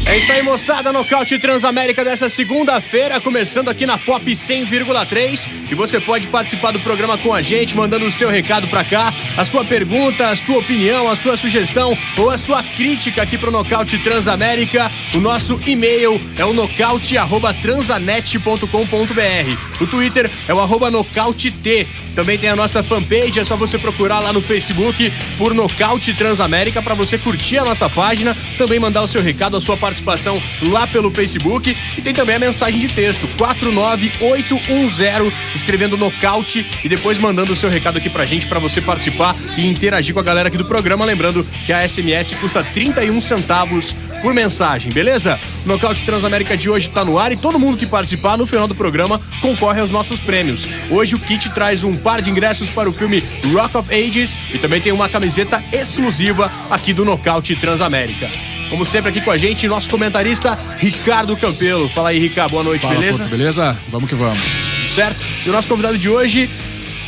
É isso aí, moçada, nocaute Transamérica dessa segunda-feira, começando aqui na Pop 100,3, e você pode participar do programa com a gente, mandando o seu recado pra cá, a sua pergunta, a sua opinião, a sua sugestão ou a sua crítica aqui pro Nocaute Transamérica. O nosso e-mail é o nocaute@transanet.com.br. O Twitter é o @nocautet. Também tem a nossa fanpage, é só você procurar lá no Facebook por Nocaute Transamérica para você curtir a nossa página, também mandar o seu recado, a sua participação lá pelo Facebook, e tem também a mensagem de texto 49810, escrevendo Nocaute e depois mandando o seu recado aqui pra gente, para você participar e interagir com a galera aqui do programa, lembrando que a SMS custa 31 centavos por mensagem, beleza? O Nocaute Transamérica de hoje tá no ar e todo mundo que participar no final do programa concorre aos nossos prêmios. Hoje o kit traz um par de ingressos para o filme Rock of Ages e também tem uma camiseta exclusiva aqui do Nocaute Transamérica. Como sempre aqui com a gente, nosso comentarista Ricardo Campelo. Fala aí, Ricardo, boa noite, Fala, beleza? Puto, beleza? Vamos que vamos. Tudo certo? E o nosso convidado de hoje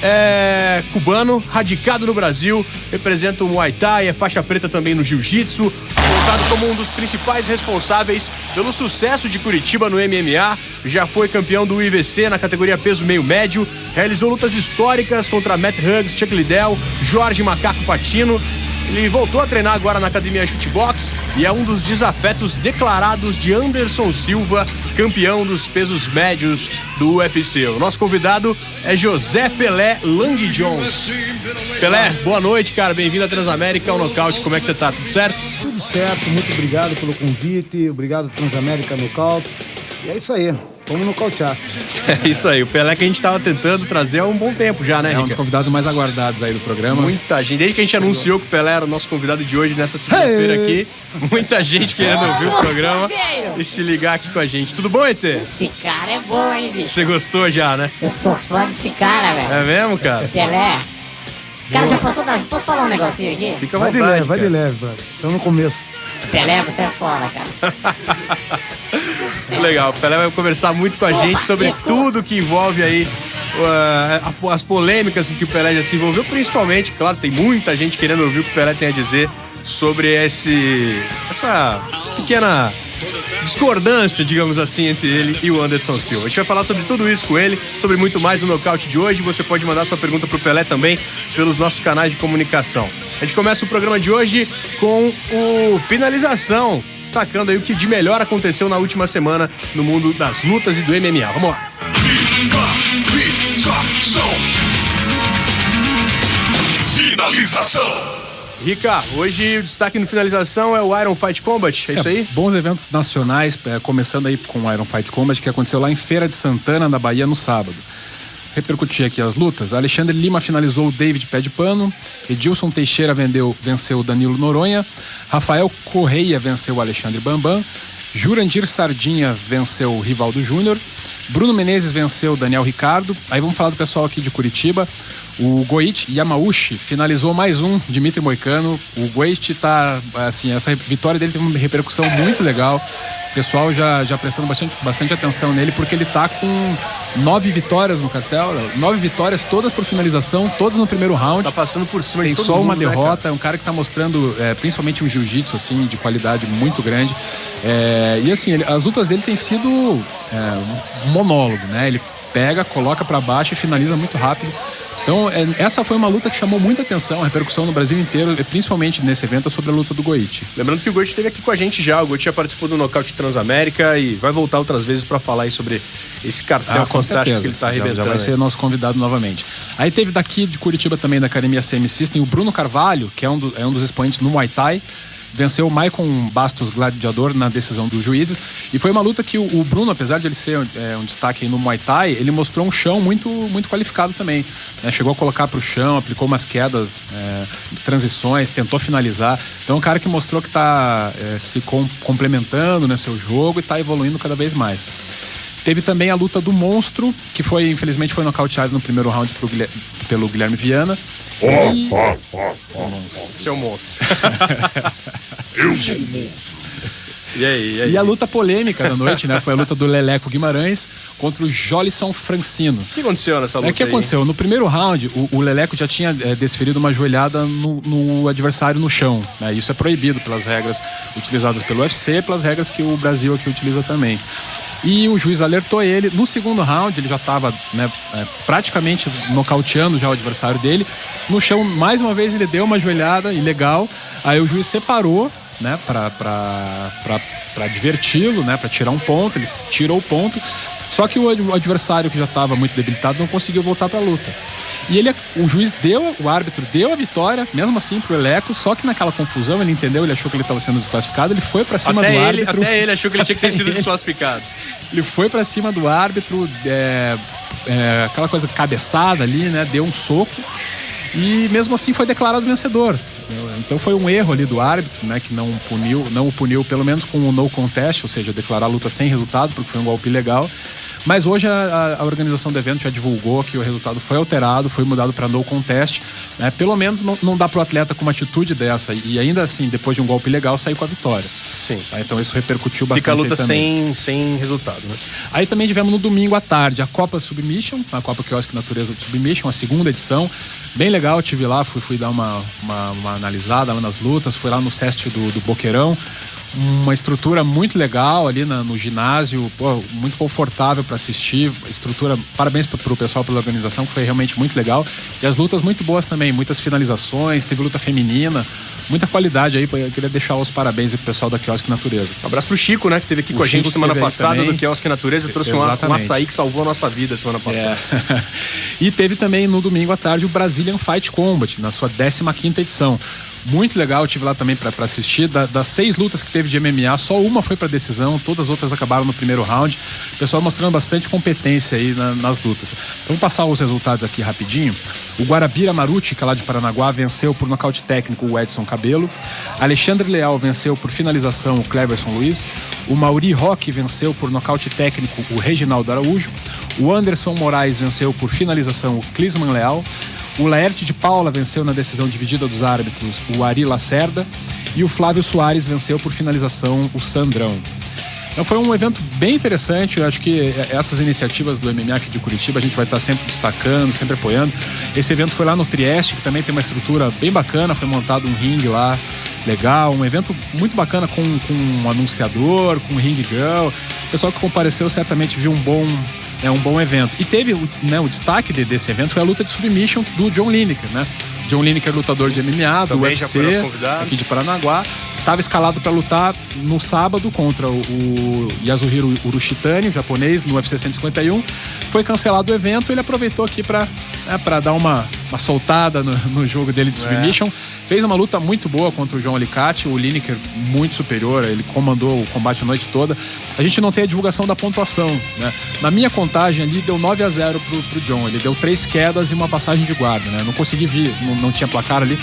é cubano, radicado no Brasil, representa o Muay Thai, é faixa preta também no Jiu-Jitsu, apontado como um dos principais responsáveis pelo sucesso de Curitiba no MMA, já foi campeão do IVC na categoria peso meio médio, realizou lutas históricas contra Matt Hughes, Chuck Liddell, Jorge Macaco Patino. Ele voltou a treinar agora na academia Shootbox e é um dos desafetos declarados de Anderson Silva, campeão dos pesos médios do UFC. O nosso convidado é José Pelé Landy Jones. Pelé, boa noite, cara. Bem-vindo à Transamérica, ao Nocaute. Como é que você tá? Tudo certo? Tudo certo. Muito obrigado pelo convite. Obrigado, Transamérica Nocaute. E é isso aí. Vamos nocautear. É isso aí. O Pelé que a gente tava tentando trazer há um bom tempo já, né, É um dos convidados mais aguardados aí do programa. Muita gente. Desde que a gente anunciou que o Pelé era o nosso convidado de hoje, nessa segunda-feira aqui, muita gente querendo ouvir o programa e se ligar aqui com a gente. Tudo bom, ET? Esse cara é bom, hein, bicho? Você gostou já, né? Eu sou fã desse cara, velho. É mesmo, cara? Pelé. Cara, já posso falar um negocinho aqui? Fica à Vai vontade, de leve, vai cara. de leve, brother. Estamos no começo. Pelé, você é foda, cara. Muito legal. O Pelé vai conversar muito com a gente sobre tudo que envolve aí as polêmicas em que o Pelé já se envolveu, principalmente, claro, tem muita gente querendo ouvir o que o Pelé tem a dizer sobre essa pequena discordância, digamos assim, entre ele e o Anderson Silva. A gente vai falar sobre tudo isso com ele, sobre muito mais no Nocaute de hoje. Você pode mandar sua pergunta pro Pelé também pelos nossos canais de comunicação. A gente começa o programa de hoje com o Finalização, destacando aí o que de melhor aconteceu na última semana no mundo das lutas e do MMA. Vamos lá. Finalização. Rica, hoje o destaque no Finalização é o Iron Fight Combat, é isso aí? Bons eventos nacionais, começando aí com o Iron Fight Combat, que aconteceu lá em Feira de Santana, na Bahia, no sábado. Repercutir aqui as lutas. Alexandre Lima finalizou o David Pé de Pano, Edilson Teixeira venceu o Danilo Noronha, Rafael Correia venceu o Alexandre Bambam, Jurandir Sardinha venceu o Rivaldo Júnior, Bruno Menezes venceu o Daniel Ricardo. Aí vamos falar do pessoal aqui de Curitiba. O Goichi Yamauchi finalizou mais um Dimitri Moicano. O Goichi tá, assim, essa vitória dele teve uma repercussão muito legal. O pessoal já prestando bastante atenção nele, porque ele tá com 9 vitórias no cartel. 9 vitórias, todas por finalização, todas no primeiro round. Tá passando por cima Tem de todo só mundo, uma né, derrota, cara? é um cara que tá mostrando principalmente um jiu-jitsu, assim, de qualidade muito grande. E assim, as lutas dele têm sido um monólogo, né? Ele pega, coloca pra baixo e finaliza muito rápido. Então, essa foi uma luta que chamou muita atenção, a repercussão no Brasil inteiro, principalmente nesse evento, sobre a luta do Goichi. Lembrando que o Goichi esteve aqui com a gente já. O Goichi já participou do Nocaute Transamérica e vai voltar outras vezes pra falar aí sobre esse cartel Com fantástico certeza. que ele tá arrebentando. Já vai ser nosso convidado novamente. Aí teve daqui de Curitiba também, da Academia CM System, o Bruno Carvalho, que é um dos expoentes no Muay Thai. Venceu o Maicon Bastos Gladiador na decisão dos juízes. E foi uma luta que o Bruno, apesar de ele ser um destaque aí no Muay Thai, ele mostrou um chão muito, muito qualificado também, né? Chegou a colocar pro chão, aplicou umas quedas, transições, tentou finalizar. Então é um cara que mostrou que tá se complementando, né, seu jogo, e tá evoluindo cada vez mais. Teve também a luta do Monstro, que infelizmente foi nocauteado no primeiro round pelo Guilherme Viana. Seu monstro. Eu sou o monstro. E aí? E a luta polêmica da noite, né? Foi a luta do Leleco Guimarães contra o Jolisson Francino. O que aconteceu nessa luta? O que aconteceu? No primeiro round, o Leleco já tinha desferido uma joelhada no adversário no chão, né? Isso é proibido pelas regras utilizadas pelo UFC, pelas regras que o Brasil aqui utiliza também. E o juiz alertou ele. No segundo round, ele já estava, né, praticamente nocauteando já o adversário dele. No chão, mais uma vez, ele deu uma joelhada ilegal. Aí o juiz separou, né, para diverti-lo, né, para tirar um ponto. Ele tirou o ponto. Só que o adversário, que já estava muito debilitado, não conseguiu voltar para a luta. E o árbitro deu a vitória, mesmo assim, pro Leleco, só que naquela confusão ele entendeu, ele achou que ele estava sendo desclassificado, ele foi para cima do árbitro. Até ele achou que ele tinha que ter sido desclassificado. Ele foi para cima do árbitro, aquela coisa cabeçada ali, né, deu um soco e mesmo assim foi declarado vencedor. Então foi um erro ali do árbitro, né, que não o puniu pelo menos com o no contest, ou seja, declarar a luta sem resultado, porque foi um golpe ilegal. Mas hoje a organização do evento já divulgou que o resultado foi alterado, foi mudado para no contest, né? Pelo menos não dá para o atleta com uma atitude dessa e ainda assim, depois de um golpe ilegal, sair com a vitória. Sim. Tá? Então isso repercutiu bastante. Fica a luta sem resultado, né? Aí também tivemos no domingo à tarde a Copa Submission, a Copa Quiosque Natureza de Submission, a segunda edição. Bem legal, eu tive lá, fui dar uma analisada lá nas lutas, fui lá no SEST do Boqueirão. Uma estrutura muito legal ali no ginásio, muito confortável para assistir. Estrutura, parabéns pro pessoal pela organização, que foi realmente muito legal. E as lutas muito boas também, muitas finalizações, teve luta feminina, muita qualidade aí. Eu queria deixar os parabéns aí pro pessoal da Quiosque Natureza. Um abraço pro Chico, né, que esteve aqui com a gente semana passada do Quiosque Natureza, trouxe um açaí que salvou a nossa vida semana passada. E teve também no domingo à tarde o Brazilian Fight Combat, na sua 15ª edição. Muito legal, eu estive lá também para assistir. Das 6 lutas que teve de MMA, só uma foi para decisão, todas as outras acabaram no primeiro round. O pessoal mostrando bastante competência aí nas lutas. Então, vamos passar os resultados aqui rapidinho. O Guarabira Maruti, que é lá de Paranaguá, venceu por nocaute técnico o Edson Cabelo. Alexandre Leal venceu por finalização o Cleverson Luiz. O Mauri Roque venceu por nocaute técnico o Reginaldo Araújo. O Anderson Moraes venceu por finalização o Clisman Leal. O Laerte de Paula venceu na decisão dividida dos árbitros o Ari Lacerda. E o Flávio Soares venceu por finalização o Sandrão. Então foi um evento bem interessante. Eu acho que essas iniciativas do MMA aqui de Curitiba a gente vai estar sempre destacando, sempre apoiando. Esse evento foi lá no Trieste, que também tem uma estrutura bem bacana. Foi montado um ringue lá legal, um evento muito bacana com um anunciador, com um ring girl. O pessoal que compareceu certamente viu um bom evento. E teve o destaque desse evento foi a luta de submission do John Lineker, né? John Lineker, lutador de MMA, do também UFC, aqui de Paranaguá. Estava escalado para lutar no sábado contra o Yasuhiro Urushitani, o japonês, no UFC 151. Foi cancelado o evento, ele aproveitou aqui para dar uma soltada no jogo dele de submission. Fez uma luta muito boa contra o João Alicate, o Lineker muito superior, ele comandou o combate a noite toda. A gente não tem a divulgação da pontuação, né? Na minha contagem ali deu 9-0 pro John, ele deu 3 quedas e uma passagem de guarda, né? Não consegui ver, não tinha placar ali.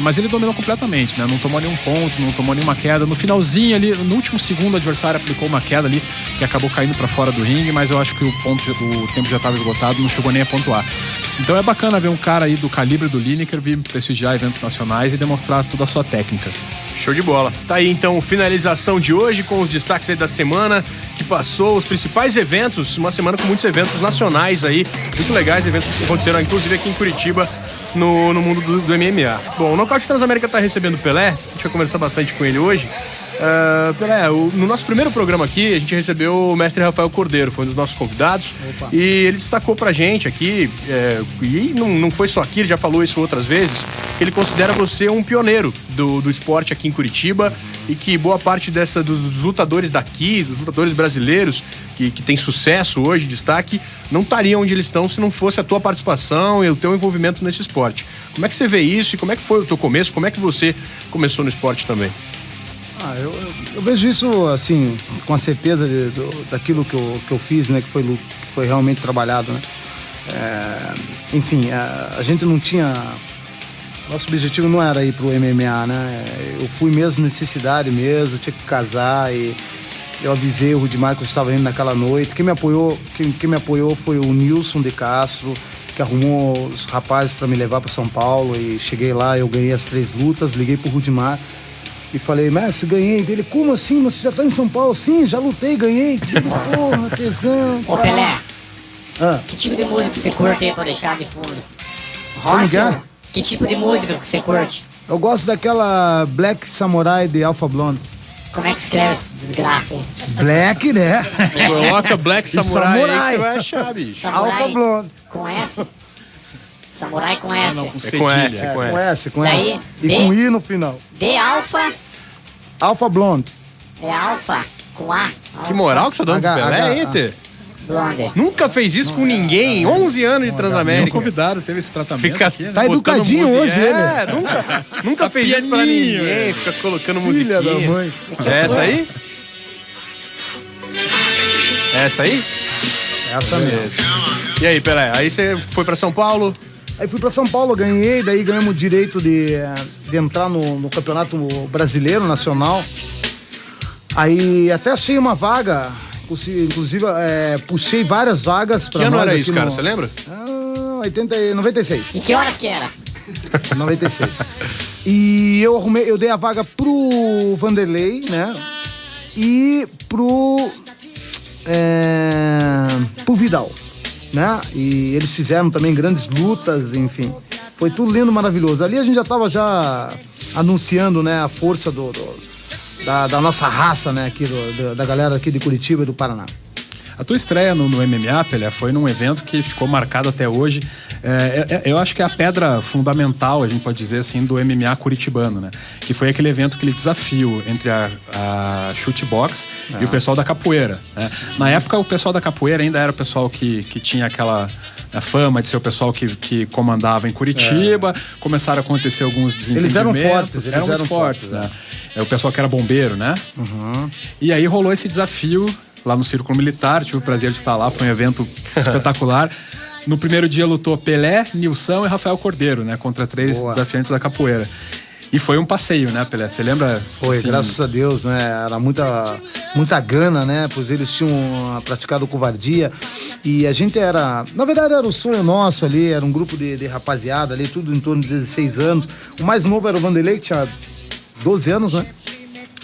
Mas ele dominou completamente, né? Não tomou nenhum ponto, não tomou nenhuma queda. No finalzinho ali, no último segundo, o adversário aplicou uma queda ali que acabou caindo para fora do ringue, mas eu acho que o tempo já estava esgotado, não chegou nem a pontuar. Então é bacana ver um cara aí do calibre do Lineker vir prestigiar eventos nacionais e demonstrar toda a sua técnica. Show de bola. Tá aí então finalização de hoje com os destaques aí da semana que passou, os principais eventos, uma semana com muitos eventos nacionais aí, muito legais, eventos que aconteceram inclusive aqui em Curitiba no mundo do MMA. Bom, o Nocaute Transamérica tá recebendo o Pelé, a gente vai conversar bastante com ele hoje. Pelé, no nosso primeiro programa aqui, a gente recebeu o mestre Rafael Cordeiro, foi um dos nossos convidados. Opa. E ele destacou pra gente aqui, e não foi só aqui, ele já falou isso outras vezes, que ele considera você um pioneiro do esporte aqui em Curitiba e que boa parte dos lutadores daqui, dos lutadores brasileiros que tem sucesso hoje, destaque, não estariam onde eles estão se não fosse a tua participação e o teu envolvimento nesse esporte. Como é que você vê isso e como é que foi o teu começo? Como é que você começou no esporte também? Eu vejo isso, assim, com a certeza daquilo que eu fiz, né? Que foi realmente trabalhado, né? Enfim, a gente não tinha... Nosso objetivo não era ir pro MMA, né? Eu fui mesmo necessidade mesmo, eu tinha que casar e eu avisei o Rudimar que eu estava indo naquela noite. Quem me apoiou foi o Nilson de Castro, que arrumou os rapazes para me levar para São Paulo e cheguei lá, eu ganhei as 3 lutas, liguei pro Rudimar. E falei, mestre, ganhei. Dele, como assim? Você já tá em São Paulo? Sim, já lutei, ganhei. Porra, tesão. Ô, Pelé, Ah, que tipo de música você curte aí pra deixar de fundo? Como Rock? que é? Ou- Que tipo de música que você curte? eu gosto daquela Black Samurai de Alpha Blonde. Como é que escreve essa desgraça aí? Black, né? Coloca Black E Samurai, aí que Samurai. você vai achar, bicho. Samurai Alpha Blonde. com S? Samurai com S. Não, É com S, Com com S. S, com Daí, S. E D. com I no final. D alfa Alpha Blonde. é alfa com A. Que moral que você tá dando pro H, Pelé, H, hein, Tê? Blonde. Nunca fez isso com ninguém. 11 anos de Nenhum Transamérica. convidado teve esse tratamento Fica aqui, né? Tá botando educadinho música. hoje, É, nunca fez isso pra pianinho, ninguém. Fica colocando Filha musiquinha. da mãe. É essa aí? É essa aí? Essa mesmo. E aí, Pelé? Aí você foi pra São Paulo? Aí fui pra São Paulo, ganhei, daí ganhamos o direito de entrar no Campeonato Brasileiro Nacional. Aí até achei uma vaga, inclusive puxei várias vagas pra Que ano nós era aqui isso, cara? no- Você lembra? 96. E que horas que era? 96. E eu dei a vaga pro Vanderlei, né? E pro Vidal, né? E eles fizeram também grandes lutas, enfim. Foi tudo lindo, maravilhoso. Ali a gente já tava anunciando, né, a força da nossa raça, né, aqui da galera aqui de Curitiba e do Paraná. A tua estreia no MMA, Pelé, foi num evento que ficou marcado até hoje. Eu acho que é a pedra fundamental, a gente pode dizer assim, do MMA curitibano, né? Que foi aquele evento, aquele desafio entre a chutebox e o pessoal da capoeira, né? Na época, o pessoal da capoeira ainda era o pessoal que tinha aquela a fama de ser o pessoal que comandava em Curitiba. Começaram a acontecer alguns desentendimentos. Eles eram fortes, eram muito fortes, né? É o pessoal que era bombeiro, né? E aí rolou esse desafio lá no Círculo Militar, tive o prazer de estar lá, foi um evento espetacular. No primeiro dia lutou Pelé, Nilson e Rafael Cordeiro, né? Contra 3 Boa. desafiantes da capoeira. E foi um passeio, né, Pelé? Você lembra? Foi, assim, graças a Deus, né? Era muita gana, né? Pois eles tinham praticado covardia. E a gente na verdade era o sonho nosso ali, era um grupo de rapaziada ali, tudo em torno de 16 anos. O mais novo era o Vanderlei, que tinha 12 anos, né?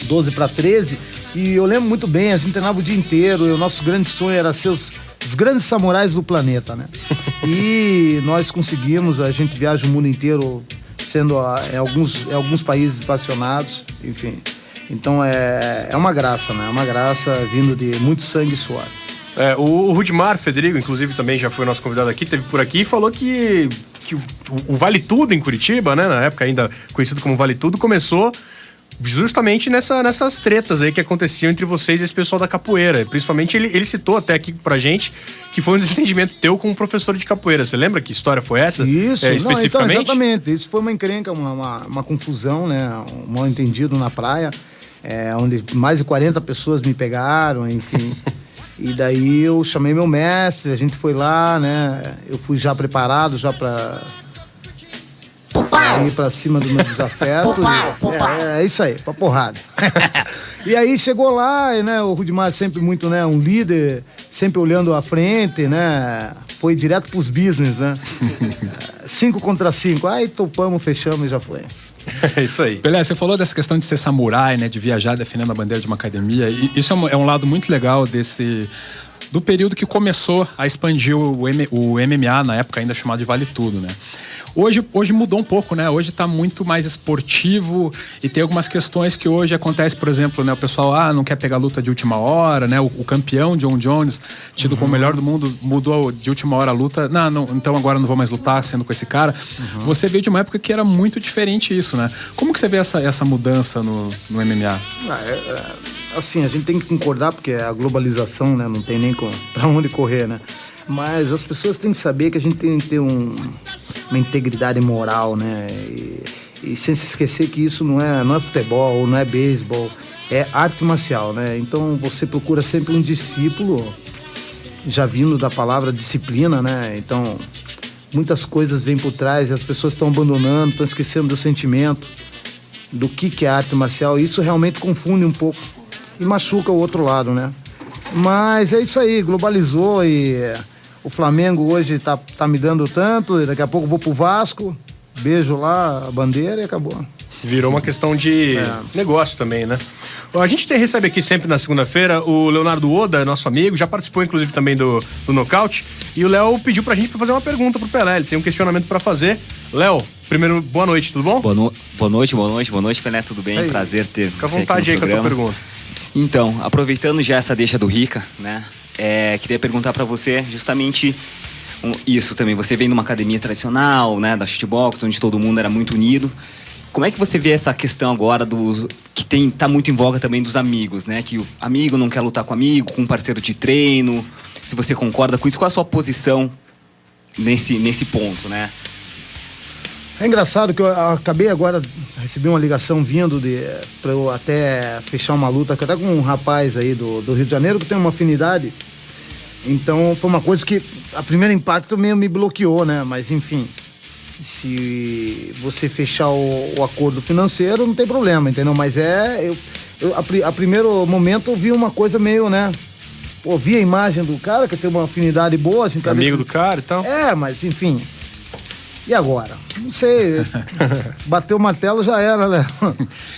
12 para 13. E eu lembro muito bem, a gente treinava o dia inteiro, e o nosso grande sonho era ser os grandes samurais do planeta, né? E nós conseguimos, a gente viaja o mundo inteiro, sendo em alguns países vacionados, enfim. Então é uma graça, né? É uma graça vindo de muito sangue e suor. O Rudimar Federico, inclusive, também já foi nosso convidado aqui, teve por aqui e falou que o Vale Tudo em Curitiba, né? Na época ainda conhecido como Vale Tudo, começou justamente nessas tretas aí que aconteciam entre vocês e esse pessoal da capoeira. Principalmente ele citou até aqui pra gente que foi um desentendimento teu com um professor de capoeira. Você lembra que história foi essa? Isso, não, então, especificamente? exatamente. Isso foi uma encrenca, uma confusão, né? Um mal entendido na praia, onde mais de 40 pessoas me pegaram, enfim. E daí eu chamei meu mestre, a gente foi lá, né? Eu fui já preparado, já pra ir pra cima do meu desafeto. Pro pau. É isso aí, pra porrada. E aí chegou lá, né? O Rudimar sempre muito, né? Um líder, sempre olhando à frente, né? Foi direto pros business, né? 5 contra 5. Aí topamos, fechamos e já foi. É isso aí. Pelé, você falou dessa questão de ser samurai, né? De viajar defendendo a bandeira de uma academia. E isso é um lado muito legal do período que começou a expandir o MMA, na época ainda chamado de Vale Tudo, né? Hoje mudou um pouco, né? Hoje tá muito mais esportivo e tem algumas questões que hoje acontece, por exemplo, né? O pessoal, não quer pegar luta de última hora, né? O campeão John Jones, tido como o melhor do mundo, mudou de última hora a luta. Não, então agora não vou mais lutar sendo com esse cara. Você veio de uma época que era muito diferente isso, né? Como que você vê essa mudança no MMA? Assim, a gente tem que concordar porque a globalização, né? Não tem nem pra onde correr, né? Mas as pessoas têm que saber que a gente tem que ter uma integridade moral, né? E sem se esquecer que isso não é futebol, não é beisebol, é arte marcial, né? Então você procura sempre um discípulo, já vindo da palavra disciplina, né? Então muitas coisas vêm por trás e as pessoas estão abandonando, estão esquecendo do sentimento, do que é arte marcial. E isso realmente confunde um pouco e machuca o outro lado, né? Mas é isso aí, globalizou e o Flamengo hoje tá me dando tanto, e daqui a pouco eu vou pro Vasco, beijo lá a bandeira e acabou. Virou uma questão de negócio também, né? A gente recebe aqui sempre na segunda-feira o Leonardo Oda, nosso amigo, já participou inclusive também do Nocaute, e o Léo pediu pra gente fazer uma pergunta pro Pelé, ele tem um questionamento pra fazer. Léo, primeiro, boa noite, tudo bom? Boa noite, Pelé, tudo bem? Aí. Prazer ter Fica à você aqui vontade no aí com a tua programa. pergunta. Então, aproveitando já essa deixa do Rica, né? Queria perguntar pra você justamente isso também. Você vem de uma academia tradicional, né? Da shootbox, onde todo mundo era muito unido. Como é que você vê essa questão agora tá muito em voga também dos amigos, né? Que o amigo não quer lutar com amigo, com um parceiro de treino. Se você concorda com isso, qual a sua posição nesse ponto, né? É engraçado que eu acabei agora, recebi uma ligação vindo pra eu até fechar uma luta até com um rapaz aí do Rio de Janeiro que tem uma afinidade. Então foi uma coisa que a primeiro impacto meio me bloqueou, né? Mas enfim, se você fechar o acordo financeiro não tem problema, entendeu? Mas a primeiro momento eu vi uma coisa meio, né? Pô, vi a imagem do cara que tem uma afinidade boa, assim, Amigo do cara e tal. mas enfim. E agora? Não sei. Bateu o martelo, já era, né?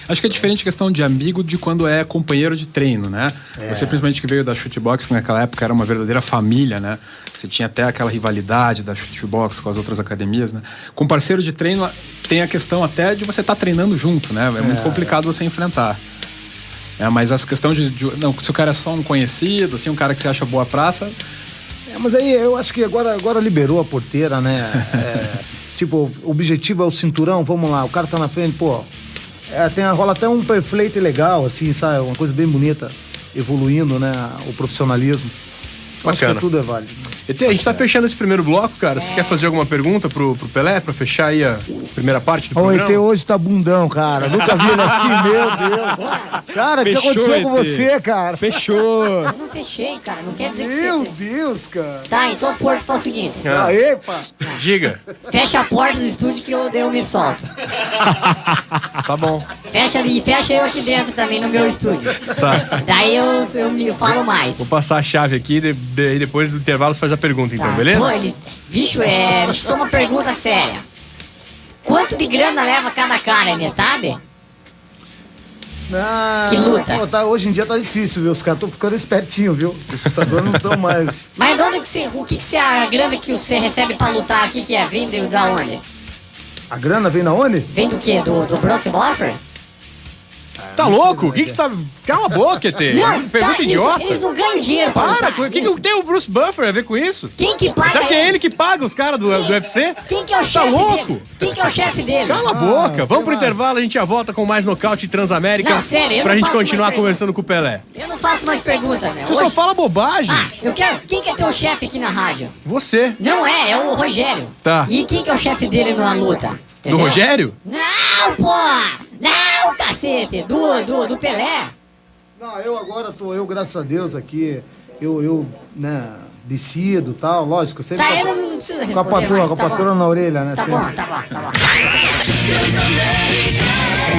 Acho que é diferente a questão de amigo de quando é companheiro de treino, né? Você, principalmente que veio da shootbox, naquela época era uma verdadeira família, né? Você tinha até aquela rivalidade da shootbox com as outras academias, né? Com parceiro de treino tem a questão até de você estar treinando junto, né? É muito complicado você enfrentar. Mas essa questão não, se o cara é só um conhecido, assim, um cara que você acha boa praça... Mas aí eu acho que agora liberou a porteira, né? Tipo, o objetivo é o cinturão, vamos lá, o cara tá na frente, pô. Rola até um perflate legal, assim, sabe? Uma coisa bem bonita, evoluindo, né? O profissionalismo. Acho que tudo é válido. ET, a gente tá fechando esse primeiro bloco, cara. Você quer fazer alguma pergunta pro Pelé, pra fechar aí a primeira parte do programa? O ET hoje tá bundão, cara. Nunca vi ele assim, meu Deus. Cara, o que aconteceu com você, cara? Fechou! Eu não fechei, cara. Não quer dizer que Meu você... Deus, cara. Tá, então o Porto faz o seguinte. Epa! Diga. Fecha a porta do estúdio que eu me solto. Tá bom. Fecha ali, fecha eu aqui dentro também no meu estúdio. Tá. Daí eu falo mais. Vou passar a chave aqui e depois do intervalo você faz a pergunta, então, Tá. beleza? Pô, bicho, só uma pergunta séria. Quanto de grana leva cada cara, metade? Que luta. Pô, hoje em dia tá difícil, viu? Os caras estão ficando espertinhos, viu? Os lutadores não estão mais. Mas de onde o que você, a grana que você recebe pra lutar aqui, que vem da onde? A grana vem da onde? Vem do quê? Do Bronze Offer? Tá louco? O que você tá... Cala a boca, ET. Pergunta idiota. Eles não ganham dinheiro pra lutar. Para, o que tem o Bruce Buffer a ver com isso? Quem que paga Você acha que é eles? ele que paga os caras do UFC? Quem que é o Tá chefe louco? dele? Quem que é o chefe dele? Cala a boca. Vamos pro intervalo, a gente já volta com mais Nocaute Transamérica. Não, sério, eu pra não gente faço continuar mais conversando com o Pelé. Eu não faço mais perguntas, né? Você só fala bobagem. Eu quero... Quem que é teu chefe aqui na rádio? Você. Não é o Rogério. Tá. E quem que é o chefe dele na luta? Do Entendeu? Rogério? Não, pô! Não, cacete! Do Pelé! Não, eu agora eu, graças a Deus, aqui, né, decido e tal, lógico, sempre Tá, eu não preciso responder com a patroa, mais, com a tá patroa bom. na orelha, né, Tá sempre. bom, tá bom.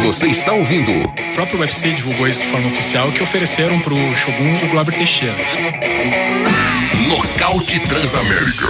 Você está ouvindo O próprio UFC divulgou isso de forma oficial, que ofereceram pro Shogun o Glover Teixeira. Nocaute Transamérica.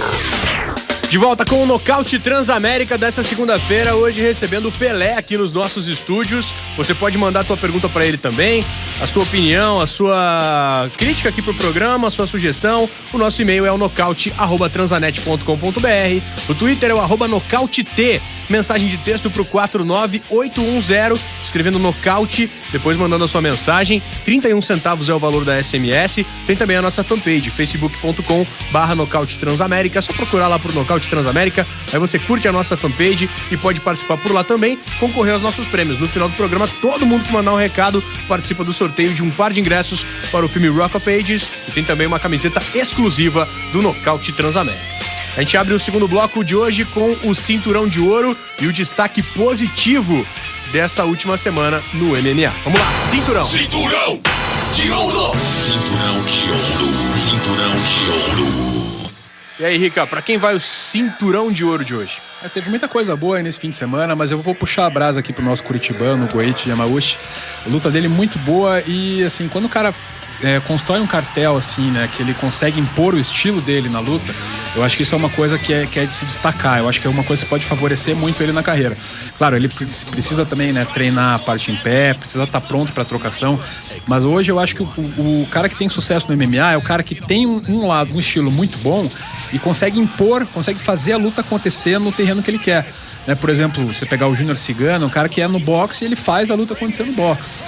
De volta com o Nocaute Transamérica dessa segunda-feira, hoje recebendo o Pelé aqui nos nossos estúdios. Você pode mandar a tua pergunta pra ele também, a sua opinião, a sua crítica aqui pro programa, a sua sugestão. O nosso e-mail é o nocaute@transanet.com.br. O Twitter é o @nocautet. Mensagem de texto pro 49810, escrevendo Nocaute, depois mandando a sua mensagem. 31 centavos é o valor da SMS. Tem também a nossa fanpage, facebook.com/Nocaute Transamérica. É só procurar lá pro Nocaute Transamérica, aí você curte a nossa fanpage e pode participar por lá também, concorrer aos nossos prêmios. No final do programa, todo mundo que mandar um recado participa do sorteio de um par de ingressos para o filme Rock of Ages e tem também uma camiseta exclusiva do Nocaute Transamérica. A gente abre o segundo bloco de hoje com o Cinturão de Ouro e o destaque positivo dessa última semana no MMA. Vamos lá, Cinturão! Cinturão de Ouro. Cinturão de Ouro. Cinturão de Ouro. E aí, Rica, pra quem vai o Cinturão de Ouro de hoje? Teve muita coisa boa aí nesse fim de semana, mas eu vou puxar a brasa aqui pro nosso curitibano, o Goichi Yamauchi. A luta dele é muito boa e, assim, quando o cara constrói um cartel, assim, né, que ele consegue impor o estilo dele na luta, Eu acho que isso é uma coisa que é de se destacar. Eu acho que é uma coisa que pode favorecer muito ele na carreira. Claro, ele precisa também, né, treinar a parte em pé, precisa estar pronto para trocação. Mas hoje eu acho que o cara que tem sucesso no MMA é o cara que tem um estilo muito bom e consegue impor, consegue fazer a luta acontecer no terreno que ele quer. Né? Por exemplo, você pegar o Júnior Cigano, um cara que é no boxe e ele faz a luta acontecer no boxe.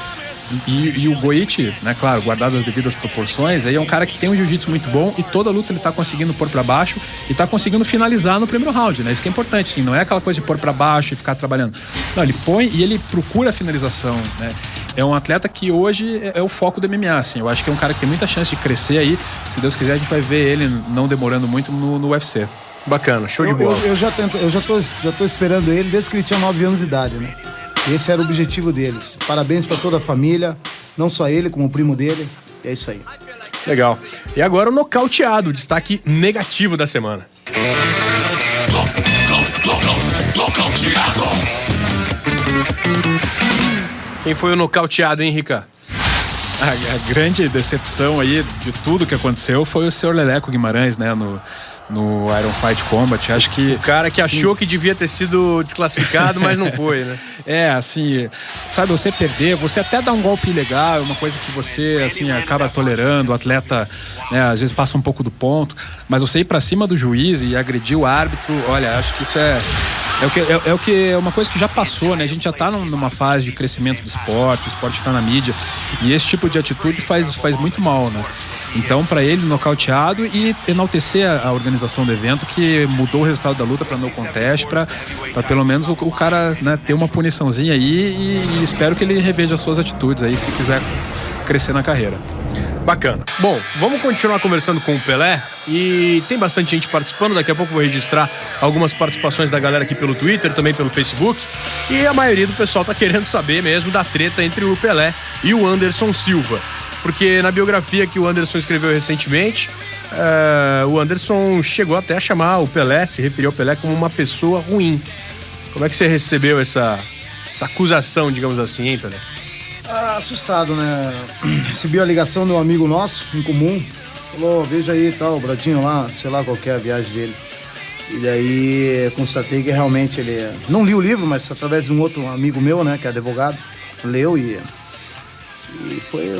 E o Goiti, né, claro, guardadas as devidas proporções, aí é um cara que tem um jiu-jitsu muito bom e toda luta ele tá conseguindo pôr pra baixo e tá conseguindo finalizar no primeiro round, né? Isso que é importante, assim, não é aquela coisa de pôr pra baixo e ficar trabalhando. Não, ele põe e ele procura a finalização, né? É um atleta que hoje é o foco do MMA, assim. Eu acho que é um cara que tem muita chance de crescer aí. Se Deus quiser, a gente vai ver ele não demorando muito no UFC. Bacana, show de bola. Eu já tô esperando ele desde que ele tinha 9 anos de idade, né? Esse era o objetivo deles. Parabéns pra toda a família, não só ele, como o primo dele. É isso aí. Legal. E agora o nocauteado, destaque negativo da semana. Nocauteado. Quem foi o nocauteado, hein, Rica? A grande decepção aí de tudo que aconteceu foi o Sr. Leleco Guimarães, né, no Iron Fight Combat. Acho que o cara que achou que devia ter sido desclassificado, mas não foi, né? É, assim, sabe, você perder, você até dá um golpe ilegal, é uma coisa que você, assim, acaba tolerando, o atleta, né, às vezes passa um pouco do ponto, mas você ir pra cima do juiz e agredir o árbitro, olha, acho que isso é uma coisa que já passou, né? A gente já tá numa fase de crescimento do esporte, o esporte tá na mídia, e esse tipo de atitude faz muito mal, né? Então, para ele, nocauteado e enaltecer a organização do evento, que mudou o resultado da luta para no contest, para pelo menos o cara, né, ter uma puniçãozinha aí e espero que ele reveja as suas atitudes aí, se quiser crescer na carreira. Bacana. Bom, vamos continuar conversando com o Pelé e tem bastante gente participando. Daqui a pouco eu vou registrar algumas participações da galera aqui pelo Twitter, também pelo Facebook. E a maioria do pessoal tá querendo saber mesmo da treta entre o Pelé e o Anderson Silva. Porque na biografia que o Anderson escreveu recentemente, o Anderson chegou até a chamar o Pelé, se referiu ao Pelé como uma pessoa ruim. Como é que você recebeu essa acusação, digamos assim, hein, Pelé? Assustado, né? Recebi a ligação de um amigo nosso, em comum. Falou, veja aí, tal, o Bradinho lá, sei lá qual que é a viagem dele. E daí constatei que realmente ele... Não li o livro, mas através de um outro amigo meu, né, que é advogado, leu e foi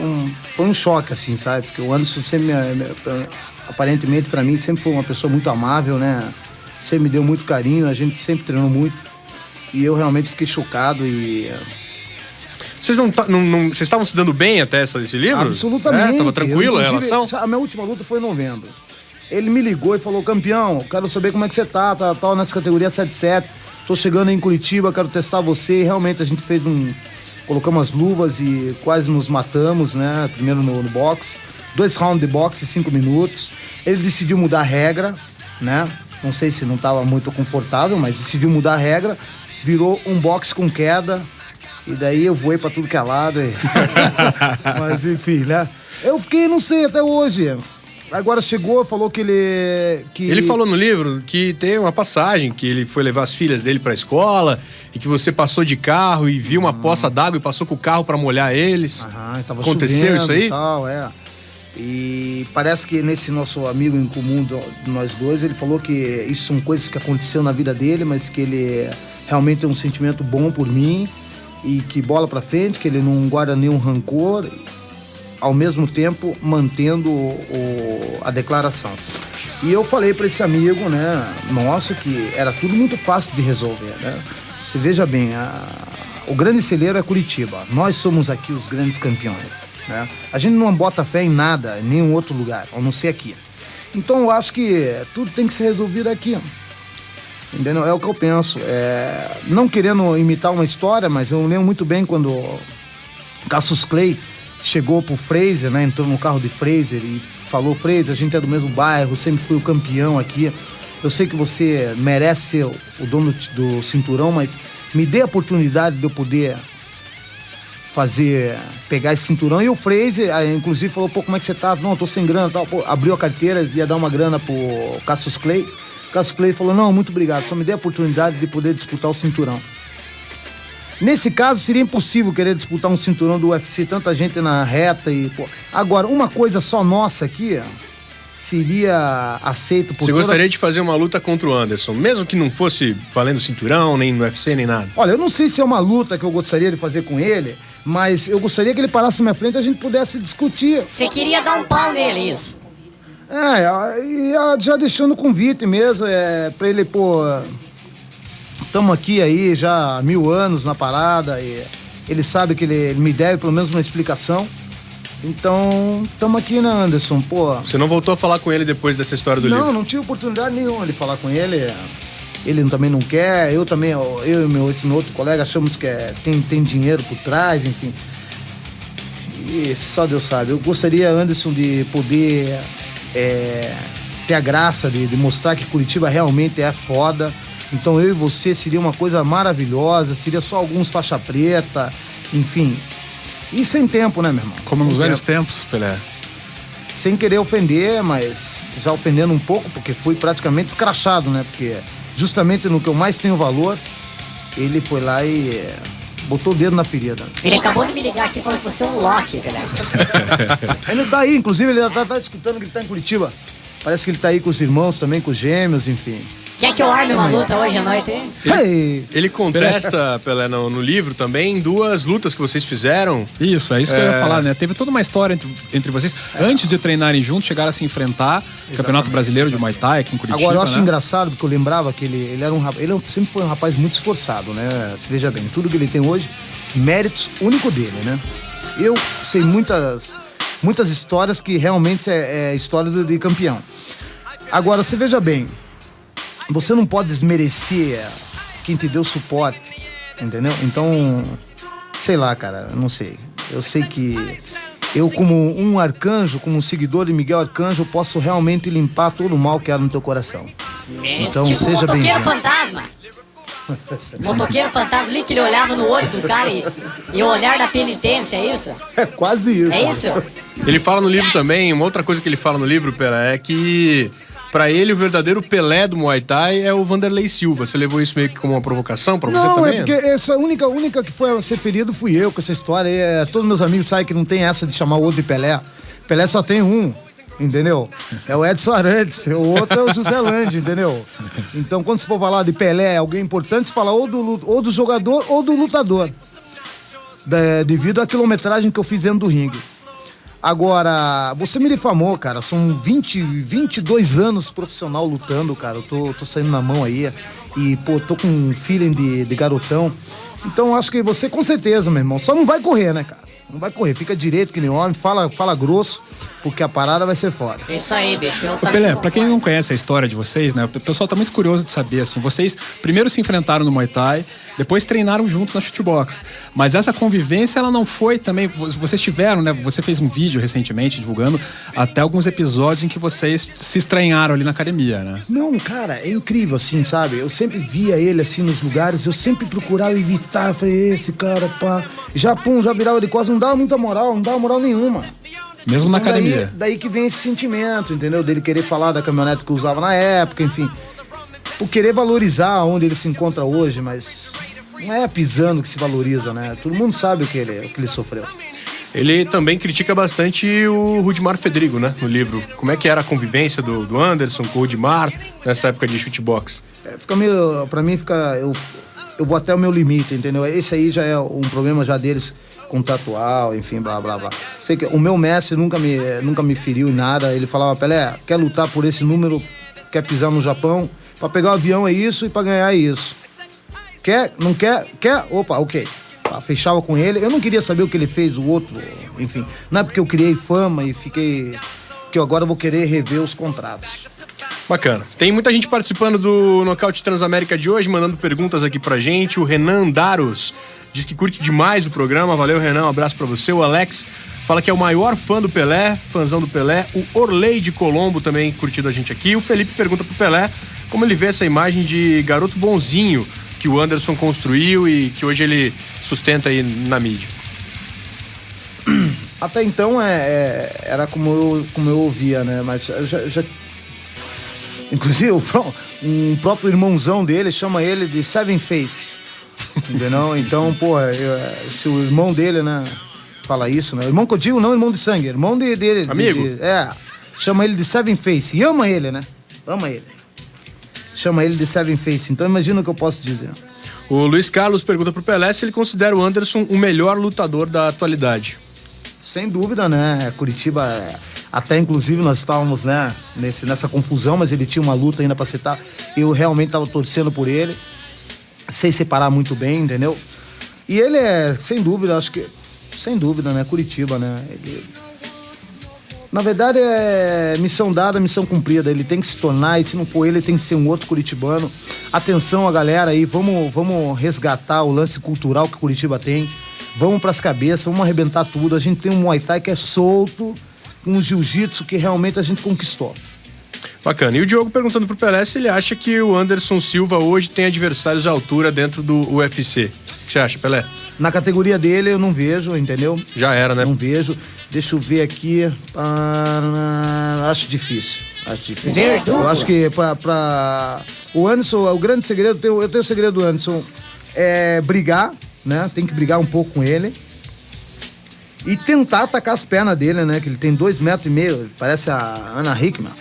um choque, assim, sabe? Porque o Anderson sempre, aparentemente pra mim, sempre foi uma pessoa muito amável, né? Sempre me deu muito carinho, a gente sempre treinou muito. E eu realmente fiquei chocado e... Vocês vocês estavam se dando bem até esse livro? Absolutamente. Tava tranquilo a relação? A minha última luta foi em novembro. Ele me ligou e falou, campeão, quero saber como é que você tá nessa categoria 77, tô chegando aí em Curitiba, quero testar você. E realmente a gente fez colocamos as luvas e quase nos matamos, né? Primeiro no boxe, 2 rounds de boxe, 5 minutos. Ele decidiu mudar a regra, né? Não sei se não estava muito confortável, mas decidiu mudar a regra. Virou um boxe com queda. E daí eu voei pra tudo que é lado. Mas enfim, né? Eu fiquei, não sei, até hoje. Agora chegou, falou que ele... Ele falou no livro que tem uma passagem, que ele foi levar as filhas dele pra escola e que você passou de carro e viu uma poça d'água e passou com o carro pra molhar eles. Tava Aconteceu isso aí? E tal, E parece que nesse nosso amigo em comum de nós dois, ele falou que isso são coisas que aconteceram na vida dele, mas que ele realmente tem um sentimento bom por mim e que bola pra frente, que ele não guarda nenhum rancor, ao mesmo tempo mantendo a declaração. E eu falei pra esse amigo, né, nosso, que era tudo muito fácil de resolver, né? Você veja bem, o grande celeiro é Curitiba, nós somos aqui os grandes campeões, né? A gente não bota fé em nada, em nenhum outro lugar, a não ser aqui. Então eu acho que tudo tem que ser resolvido aqui. Entendeu? É o que eu penso. Não querendo imitar uma história, mas eu lembro muito bem quando Cassius Clay chegou pro Fraser, né? Entrou no carro de Fraser e falou, Fraser, a gente é do mesmo bairro, sempre fui o campeão aqui. Eu sei que você merece ser o dono do cinturão, mas me dê a oportunidade de eu poder pegar esse cinturão. E o Fraser, inclusive, falou, pô, como é que você tá? Não, eu tô sem grana, tal. Pô, abriu a carteira, ia dar uma grana pro Cassius Clay. Cassius Clay falou, não, muito obrigado, só me dê a oportunidade de poder disputar o cinturão. Nesse caso, seria impossível querer disputar um cinturão do UFC, tanta gente na reta e... Pô. Agora, uma coisa só nossa aqui, seria aceito por Você toda... gostaria de fazer uma luta contra o Anderson, mesmo que não fosse valendo cinturão, nem no UFC, nem nada? Olha, eu não sei se é uma luta que eu gostaria de fazer com ele, mas eu gostaria que ele parasse na minha frente e a gente pudesse discutir. Você queria dar um pau nele, isso. Já deixando o convite mesmo, pra ele, pô... Estamos aqui aí já há 1000 anos na parada e ele sabe que ele me deve pelo menos uma explicação. Então, estamos aqui, né, Anderson? Pô... Você não voltou a falar com ele depois dessa história do livro? Não tive oportunidade nenhuma de falar com ele. Ele também não quer, eu e esse meu outro colega achamos que tem dinheiro por trás, enfim. E só Deus sabe. Eu gostaria, Anderson, de poder ter a graça de mostrar que Curitiba realmente é foda. Então eu e você seria uma coisa maravilhosa, seria só alguns faixa preta, enfim. E sem tempo, né, meu irmão? Como nos velhos tempos, Pelé. Sem querer ofender, mas já ofendendo um pouco, porque fui praticamente escrachado, né? Porque justamente no que eu mais tenho valor, ele foi lá e botou o dedo na ferida. Ele acabou de me ligar aqui falando que você é um Loki, Pelé. Ele tá aí, inclusive ele tá escutando que ele tá em Curitiba. Parece que ele tá aí com os irmãos também, com os gêmeos, enfim. Quer que eu arme uma luta hoje à noite, hein? Ele contesta, Pelé, no livro também, 2 lutas que vocês fizeram. Isso, é isso que eu ia falar, né? Teve toda uma história entre vocês. Antes de treinarem juntos, chegaram a se enfrentar. Exatamente. Campeonato Brasileiro de Muay Thai aqui em Curitiba. Agora, eu acho né? engraçado, porque eu lembrava que ele era ele sempre foi um rapaz muito esforçado, né? Se veja bem, tudo que ele tem hoje, méritos único dele, né? Eu sei muitas histórias que realmente é história de campeão. Agora, se veja bem, você não pode desmerecer quem te deu suporte, entendeu? Então, sei lá, cara, não sei. Eu sei que eu, como um arcanjo, como um seguidor de Miguel Arcanjo, eu posso realmente limpar todo o mal que há no teu coração. Então, tipo seja bem-vindo. motoqueiro fantasma. Motoqueiro fantasma ali que ele olhava no olho do cara e o olhar da penitência, é isso? É quase isso. É isso? Ele fala no livro também, uma outra coisa que ele fala no livro, Pelé, é que pra ele o verdadeiro Pelé do Muay Thai é o Vanderlei Silva. Você levou isso meio que como uma provocação pra você também? Não, é porque essa única que foi a ser ferido fui eu com essa história. Todos meus amigos sabem que não tem essa de chamar o outro de Pelé. Pelé só tem um, entendeu? É o Edson Arantes, o outro é o José Lande, entendeu? Então quando você for falar de Pelé, alguém importante, você fala ou do jogador ou do lutador. Devido à quilometragem que eu fiz dentro do ringue. Agora, você me difamou, cara. São 22 anos profissional lutando, cara. Eu tô saindo na mão aí. E, pô, tô com um feeling de garotão. Então, acho que você, com certeza, meu irmão, só não vai correr, né, cara? Não vai correr. Fica direito que nem homem, fala grosso, porque a parada vai ser foda. Isso aí, bicho. Ô, Pelé, pra quem não conhece a história de vocês, né? O pessoal tá muito curioso de saber, assim. Vocês primeiro se enfrentaram no Muay Thai, depois treinaram juntos na shootbox. Mas essa convivência, ela não foi também... Vocês tiveram, né? Você fez um vídeo recentemente divulgando até alguns episódios em que vocês se estranharam ali na academia, né? Não, cara, é incrível, assim, sabe? Eu sempre via ele, assim, nos lugares, eu sempre procurava evitar. Eu falei, esse cara, pá... Já virava de costas, não dava muita moral, não dava moral nenhuma. Mesmo na Então, academia. Daí que vem esse sentimento, entendeu? Dele querer falar da caminhonete que eu usava na época, enfim. Por querer valorizar onde ele se encontra hoje, mas não é pisando que se valoriza, né? Todo mundo sabe o que ele sofreu. Ele também critica bastante o Rudimar Fedrigo, né, no livro. Como é que era a convivência do Anderson com o Rudimar nessa época de shootbox? Pra mim fica... Eu vou até o meu limite, entendeu? Esse aí já é um problema já deles contratual, enfim, blá, blá, blá. Sei que o meu mestre nunca me feriu em nada. Ele falava, Pelé, quer lutar por esse número, quer pisar no Japão, pra pegar o avião é isso e pra ganhar é isso. Quer? Não quer? Quer? Opa, ok. Fechava com ele. Eu não queria saber o que ele fez, o outro, enfim. Não é porque eu criei fama e fiquei... que eu agora vou querer rever os contratos. Bacana. Tem muita gente participando do Nocaute Transamérica de hoje, mandando perguntas aqui pra gente. O Renan Daros diz que curte demais o programa. Valeu, Renan. Um abraço pra você. O Alex fala que é o maior fã do Pelé, fãzão do Pelé. O Orley de Colombo também curtindo a gente aqui. O Felipe pergunta pro Pelé como ele vê essa imagem de garoto bonzinho que o Anderson construiu e que hoje ele sustenta aí na mídia. Até então era como eu ouvia, né? Mas já inclusive um próprio irmãozão dele chama ele de Seven Face, entendeu? Então, pô, se o irmão dele, né, fala isso, né? Irmão que eu digo, não irmão de sangue, irmão dele. Amigo? chama ele de Seven Face. E ama ele, né? Ama ele. Chama ele de Seven Face. Então imagina o que eu posso dizer. O Luiz Carlos pergunta pro Pelé se ele considera o Anderson o melhor lutador da atualidade. Sem dúvida, né? Curitiba, até inclusive nós estávamos, né, nessa confusão, mas ele tinha uma luta ainda pra acertar. Eu realmente estava torcendo por ele. Sei separar muito bem, entendeu? E ele é, sem dúvida, acho que... Sem dúvida, né? Curitiba, né? Ele... Na verdade, é missão dada, missão cumprida. Ele tem que se tornar, e se não for ele tem que ser um outro curitibano. Atenção a galera aí, vamos resgatar o lance cultural que Curitiba tem. Vamos pras cabeças, vamos arrebentar tudo. A gente tem um Muay Thai que é solto, um jiu-jitsu que realmente a gente conquistou. Bacana. E o Diogo perguntando pro Pelé se ele acha que o Anderson Silva hoje tem adversários à altura dentro do UFC. O que você acha, Pelé? Na categoria dele eu não vejo, entendeu? Já era, né? Não vejo. Deixa eu ver aqui. Acho difícil. Verdugo. Eu acho que pra o Anderson, o grande segredo, eu tenho o segredo do Anderson, é brigar, né? Tem que brigar um pouco com ele. E tentar atacar as pernas dele, né? Que ele tem 2,5 metros, parece a Ana Hickman.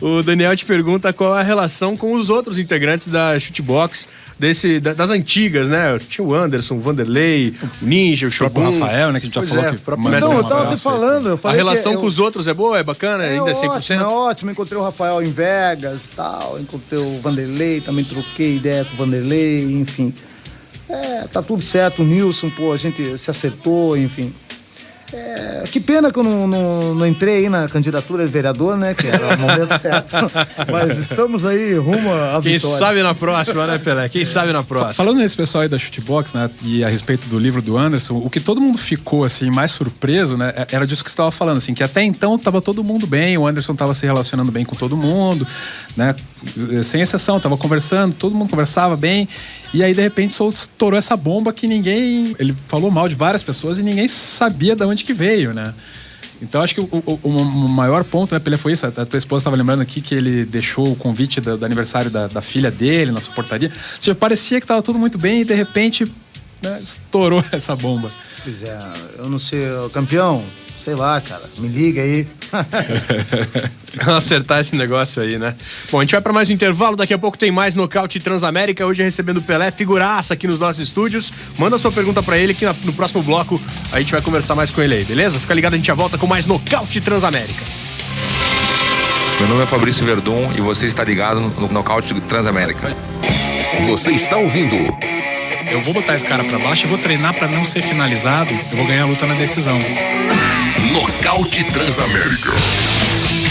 O Daniel te pergunta qual é a relação com os outros integrantes da Chutebox, das antigas, né? Tinha o Anderson, o Vanderlei, o Ninja, o Shogun. O próprio Rafael, né? Que a gente já falou que próprio manda Então, um eu tava abraço te falando. Eu A falei relação que com os outros é boa, é bacana? Ainda é 100%? ótimo, é ótimo. Encontrei o Rafael em Vegas e tal. Encontrei o Vanderlei, também troquei ideia com o Vanderlei, enfim. Tá tudo certo. O Nilson, pô, a gente se acertou, enfim. Que pena que eu não entrei aí na candidatura de vereador, né? Que era o momento certo. Mas estamos aí rumo à Quem vitória. sabe na próxima, né, Pelé? Quem sabe na próxima. Falando nesse pessoal aí da Chutebox, né, e a respeito do livro do Anderson, o que todo mundo ficou, assim, mais surpreso, né, era disso que você estava falando, assim, que até então tava todo mundo bem, o Anderson tava se relacionando bem com todo mundo, né, sem exceção, tava conversando, todo mundo conversava bem, e aí, de repente, estourou essa bomba que ninguém... Ele falou mal de várias pessoas e ninguém sabia de onde que veio, né? Então, acho que o maior ponto, né, Pelé, foi isso. A tua esposa estava lembrando aqui que ele deixou o convite do aniversário da filha dele na sua portaria. Ou seja, parecia que estava tudo muito bem e, de repente, né, estourou essa bomba. Pois é, eu não sei, campeão, sei lá, cara, me liga aí. Vamos acertar esse negócio aí, né? Bom, a gente vai pra mais um intervalo, daqui a pouco tem mais Nocaute Transamérica, hoje recebendo o Pelé, figuraça aqui nos nossos estúdios. Manda sua pergunta pra ele que no próximo bloco a gente vai conversar mais com ele aí, beleza? Fica ligado, a gente já volta com mais Nocaute Transamérica. Meu nome é Fabrício Verdun e você está ligado no Nocaute Transamérica. Você está ouvindo Eu vou botar esse cara pra baixo e vou treinar pra não ser finalizado. Eu vou ganhar a luta na decisão. Nocaute Transamérica.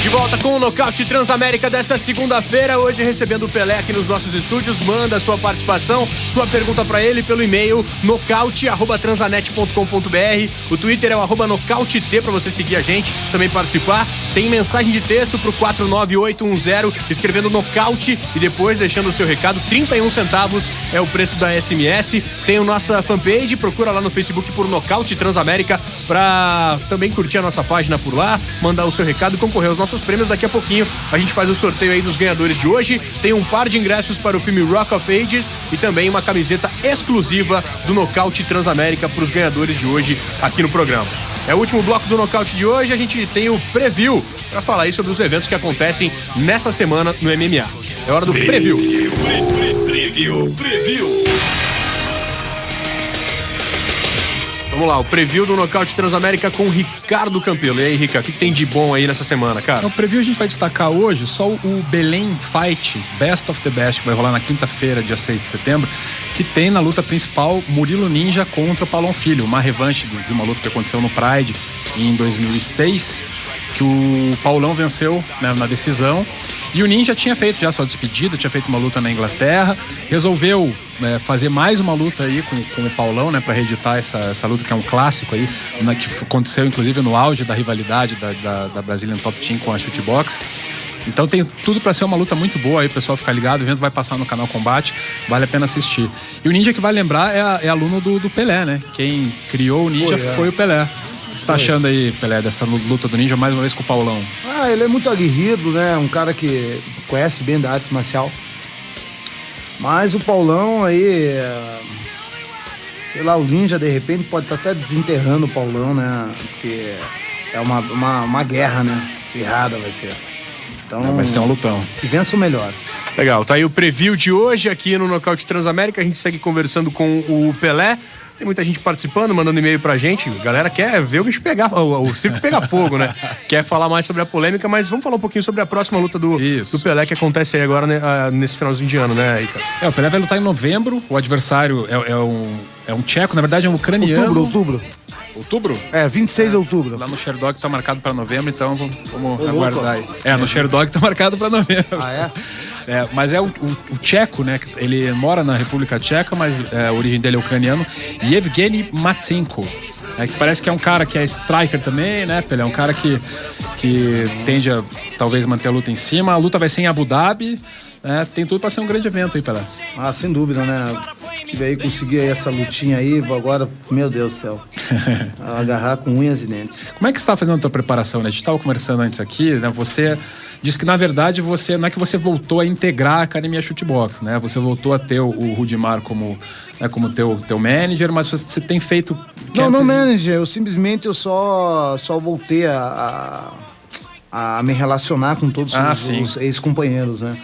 De volta com o Nocaute Transamérica dessa segunda-feira, hoje recebendo o Pelé aqui nos nossos estúdios. Manda sua participação, sua pergunta pra ele pelo e-mail nocaute@transanet.com.br. O Twitter é o @nocautet pra você seguir a gente, também participar. Tem mensagem de texto pro 49810, escrevendo nocaute e depois deixando o seu recado. 31 centavos é o preço da SMS. Tem a nossa fanpage, procura lá no Facebook por Nocaute Transamérica pra também curtir a nossa página por lá, mandar o seu recado e concorrer aos nossos prêmios. Daqui a pouquinho a gente faz o sorteio aí dos ganhadores de hoje. Tem um par de ingressos para o filme Rock of Ages e também uma camiseta exclusiva do Nocaute Transamérica para os ganhadores de hoje aqui no programa. É o último bloco do Nocaute de hoje. A gente tem o preview para falar aí sobre os eventos que acontecem nessa semana no MMA. É hora do preview. Preview. Vamos lá, o preview do Nocaute Transamérica com o Ricardo Campelo. E aí, Rica, o que tem de bom aí nessa semana, cara? No preview a gente vai destacar hoje só o Belém Fight Best of the Best, que vai rolar na quinta-feira, dia 6 de setembro, que tem na luta principal Murilo Ninja contra o Paulão Filho, uma revanche de uma luta que aconteceu no Pride em 2006, que o Paulão venceu, né, na decisão. E o Ninja tinha feito já sua despedida, tinha feito uma luta na Inglaterra, resolveu fazer mais uma luta aí com o Paulão, né, para reeditar essa luta que é um clássico aí, né, que aconteceu inclusive no auge da rivalidade da Brazilian Top Team com a Chutebox. Então tem tudo para ser uma luta muito boa aí, o pessoal ficar ligado, o evento vai passar no canal Combate, vale a pena assistir. E o Ninja, que vai lembrar, é aluno do Pelé, né? Quem criou o Ninja foi o Pelé. O que você tá achando aí, Pelé, dessa luta do Ninja mais uma vez com o Paulão? Ele é muito aguerrido, né? Um cara que conhece bem da arte marcial. Mas o Paulão aí sei lá, o Ninja de repente pode estar até desenterrando o Paulão, né? Porque é uma guerra, né? Acirrada vai ser. Então, Vai ser um lutão. Que vença o melhor. Legal, tá aí o preview de hoje aqui no Nocaute Transamérica. A gente segue conversando com o Pelé. Tem muita gente participando, mandando e-mail pra gente. A galera quer ver o bicho pegar, o circo pegar fogo, né? Quer falar mais sobre a polêmica, mas vamos falar um pouquinho sobre a próxima luta do Pelé, que acontece aí agora, né, nesse finalzinho de ano, né, Ica? O Pelé vai lutar em novembro. O adversário é um tcheco, na verdade é um ucraniano. Outubro. Outubro? 26 de outubro. Lá no Sherdog tá marcado pra novembro, então vamos aguardar aí. No Sherdog tá marcado pra novembro. Ah, é? Mas é o tcheco, né? Ele mora na República Tcheca, mas a origem dele é ucraniano. Yevgeny Matenko. Que parece que é um cara que é striker também, né, Pelé? É um cara que tende a talvez manter a luta em cima. A luta vai ser em Abu Dhabi. Tem tudo pra ser um grande evento aí, Pelé. Ah, sem dúvida, né? Tive aí, consegui aí essa lutinha aí, vou agora, meu Deus do céu, agarrar com unhas e dentes. Como é que você está fazendo a tua preparação, né? A gente estava conversando antes aqui, né? Você disse que, na verdade, não é que você voltou a integrar a Academia Chutebox, né? Você voltou a ter o Rudimar como teu manager, mas você tem feito... Não manager, eu simplesmente só voltei a me relacionar com todos os ex-companheiros, né?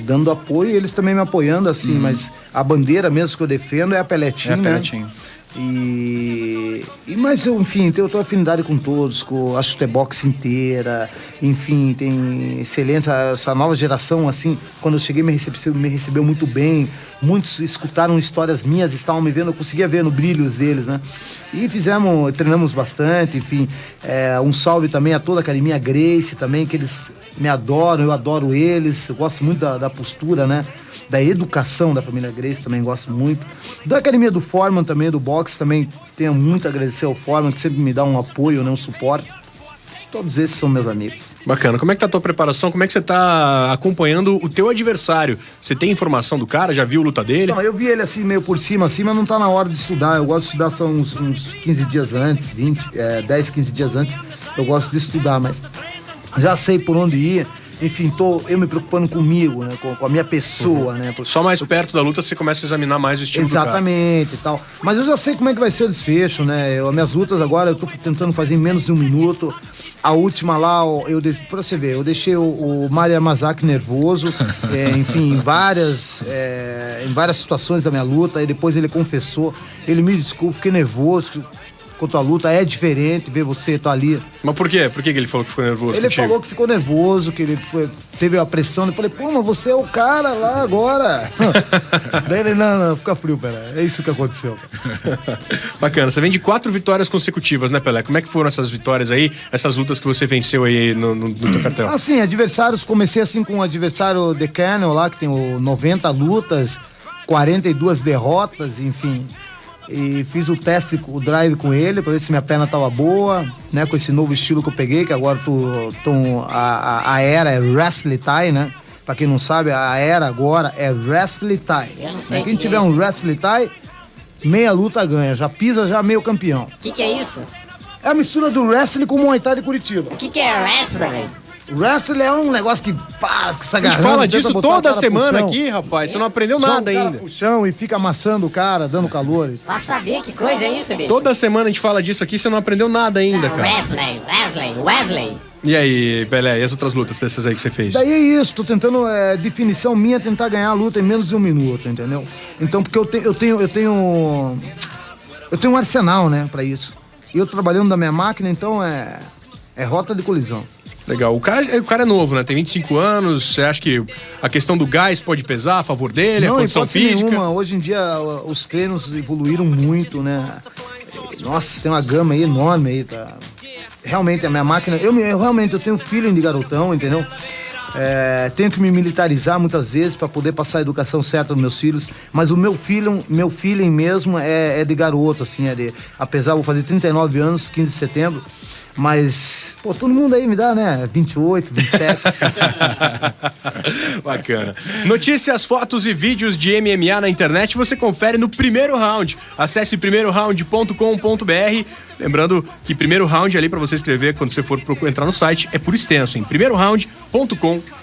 Dando apoio, eles também me apoiando, assim, mas a bandeira mesmo que eu defendo é a Pelé-Team, né? Pelé-Team. Mas eu, enfim, eu tenho afinidade com todos, com a Chutebox inteira, enfim, tem excelência, essa nova geração, assim, quando eu cheguei me recebeu muito bem, muitos escutaram histórias minhas, estavam me vendo, eu conseguia ver no brilho deles, né? E treinamos bastante, enfim, um salve também a toda a Academia Gracie também, que eles me adoram, eu adoro eles, eu gosto muito da postura, né? Da educação da família Gracie, também gosto muito. Da Academia do Foreman também, do boxe, também tenho muito a agradecer ao Foreman, que sempre me dá um apoio, né, um suporte. Todos esses são meus amigos. Bacana. Como é que tá a tua preparação? Como é que você tá acompanhando o teu adversário? Você tem informação do cara? Já viu a luta dele? Não, eu vi ele assim, meio por cima, assim, mas não tá na hora de estudar. Eu gosto de estudar só uns 15 dias antes, 10, 15 dias antes. Eu gosto de estudar, mas já sei por onde ir. Enfim, tô eu me preocupando comigo, né? Com a minha pessoa, né? Só mais perto da luta você começa a examinar mais o estilo do cara. Exatamente e tal. Mas eu já sei como é que vai ser o desfecho, né? As minhas lutas agora eu tô tentando fazer em menos de 1 minuto. A última lá, pra você ver, eu deixei o Mário Yamazaki nervoso, enfim, em várias situações da minha luta. Aí depois ele confessou, ele me desculpa, fiquei nervoso. Quanto à luta, é diferente ver você tá ali. Mas por quê? Por que ele falou que ficou nervoso? Ele falou que ficou nervoso, que ele teve a pressão. Eu falei, pô, mas você é o cara lá agora. Daí ele, não, fica frio, Pelé. É isso que aconteceu. Bacana. Você vem de 4 vitórias consecutivas, né, Pelé? Como é que foram essas vitórias aí, essas lutas que você venceu aí no teu cartel? Assim, adversários, comecei assim com o adversário The Canel lá, que tem 90 lutas, 42 derrotas, enfim... E fiz o teste, o drive com ele, pra ver se minha perna tava boa, né? Com esse novo estilo que eu peguei, que agora a era é Wrestling Thai, né? Pra quem não sabe, a era agora é Wrestling Thai. Eu não sei. Quem tiver um Wrestling Thai, meia luta ganha, já pisa já meio campeão. O que é isso? É a mistura do wrestling com o Muay Thai de Curitiba. O que é wrestling, velho? Wrestling é um negócio que se agarrando. A gente fala disso toda semana aqui, rapaz. Você não aprendeu nada ainda. Pro chão e fica amassando o cara, dando calor. Pra saber que coisa é isso, bicho? Toda semana a gente fala disso aqui, você não aprendeu nada ainda, cara. Wesley. E aí, Pelé, e as outras lutas dessas aí que você fez? Daí é isso, tô tentando, definição minha, tentar ganhar a luta em menos de 1 minuto, entendeu? Então, porque eu tenho um arsenal, né, pra isso. E eu trabalhando da minha máquina, então é rota de colisão. Legal. O cara é novo, né? Tem 25 anos. Você acha que a questão do gás pode pesar a favor dele? Não, a condição física? Nenhuma. Hoje em dia os treinos evoluíram muito, né? Nossa, tem uma gama aí enorme aí, tá? Realmente a minha máquina... Eu realmente tenho feeling de garotão, entendeu? Tenho que me militarizar muitas vezes para poder passar a educação certa aos meus filhos, mas o meu feeling mesmo é de garoto, assim, apesar de eu fazer 39 anos, 15 de setembro, mas, pô, todo mundo aí me dá, né? 28, 27. Bacana. Notícias, fotos e vídeos de MMA na internet você confere no Primeiro Round. Acesse primeiroround.com.br. Lembrando que Primeiro Round ali pra você escrever quando você for entrar no site é por extenso, em primeiroround.com.br.